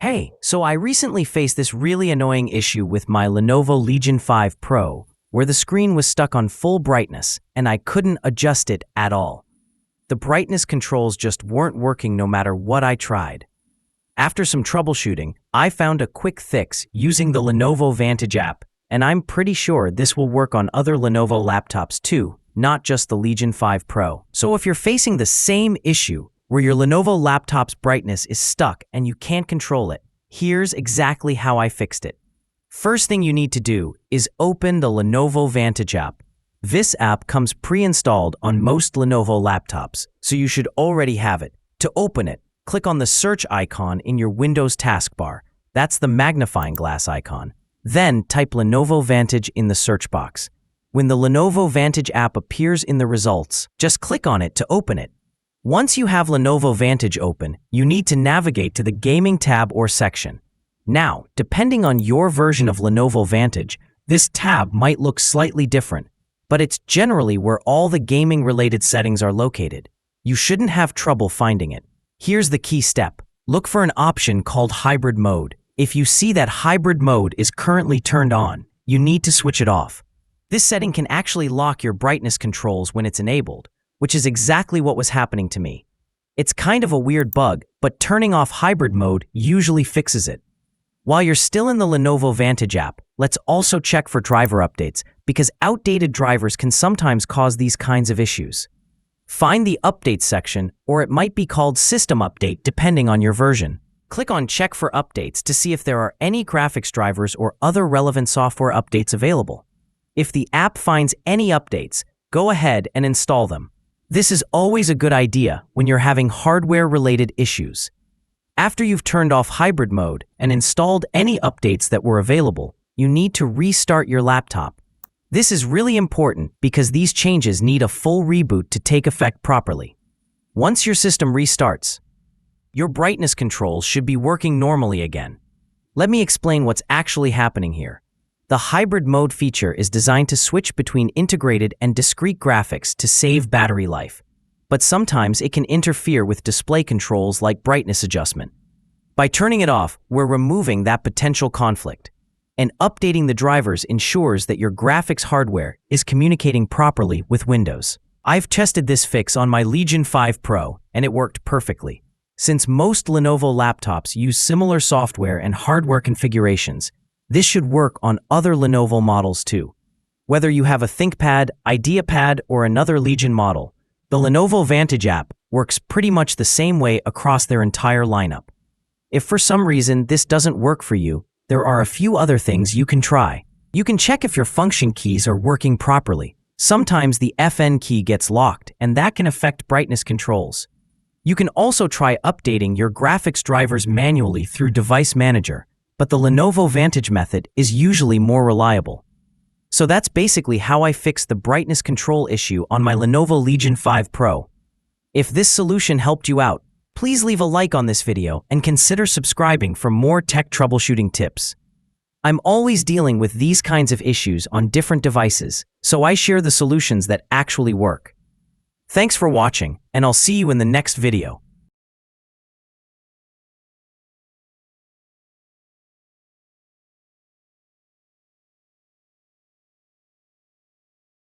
Hey, so I recently faced this really annoying issue with my Lenovo Legion 5 Pro, where the screen was stuck on full brightness and I couldn't adjust it at all. The brightness controls just weren't working no matter what I tried. After some troubleshooting, I found a quick fix using the Lenovo Vantage app, and I'm pretty sure this will work on other Lenovo laptops too, not just the Legion 5 Pro. So if you're facing the same issue, where your Lenovo laptop's brightness is stuck and you can't control it, here's exactly how I fixed it. First thing you need to do is open the Lenovo Vantage app. This app comes pre-installed on most Lenovo laptops, so you should already have it. To open it, click on the search icon in your Windows taskbar. That's the magnifying glass icon. Then type Lenovo Vantage in the search box. When the Lenovo Vantage app appears in the results, just click on it to open it. Once you have Lenovo Vantage open, you need to navigate to the Gaming tab or section. Now, depending on your version of Lenovo Vantage, this tab might look slightly different, but it's generally where all the gaming-related settings are located. You shouldn't have trouble finding it. Here's the key step. Look for an option called Hybrid Mode. If you see that Hybrid Mode is currently turned on, you need to switch it off. This setting can actually lock your brightness controls when it's enabled, which is exactly what was happening to me. It's kind of a weird bug, but turning off hybrid mode usually fixes it. While you're still in the Lenovo Vantage app, let's also check for driver updates, because outdated drivers can sometimes cause these kinds of issues. Find the Updates section, or it might be called System Update depending on your version. Click on Check for Updates to see if there are any graphics drivers or other relevant software updates available. If the app finds any updates, go ahead and install them. This is always a good idea when you're having hardware-related issues. After you've turned off hybrid mode and installed any updates that were available, you need to restart your laptop. This is really important because these changes need a full reboot to take effect properly. Once your system restarts, your brightness controls should be working normally again. Let me explain what's actually happening here. The hybrid mode feature is designed to switch between integrated and discrete graphics to save battery life, but sometimes it can interfere with display controls like brightness adjustment. By turning it off, we're removing that potential conflict, and updating the drivers ensures that your graphics hardware is communicating properly with Windows. I've tested this fix on my Legion 5 Pro, and it worked perfectly. Since most Lenovo laptops use similar software and hardware configurations, this should work on other Lenovo models too. Whether you have a ThinkPad, IdeaPad, or another Legion model, the Lenovo Vantage app works pretty much the same way across their entire lineup. If for some reason this doesn't work for you, there are a few other things you can try. You can check if your function keys are working properly. Sometimes the FN key gets locked, and that can affect brightness controls. You can also try updating your graphics drivers manually through Device Manager, but the Lenovo Vantage method is usually more reliable. So that's basically how I fixed the brightness control issue on my Lenovo Legion 5 Pro. If this solution helped you out, please leave a like on this video and consider subscribing for more tech troubleshooting tips. I'm always dealing with these kinds of issues on different devices, so I share the solutions that actually work. Thanks for watching, and I'll see you in the next video.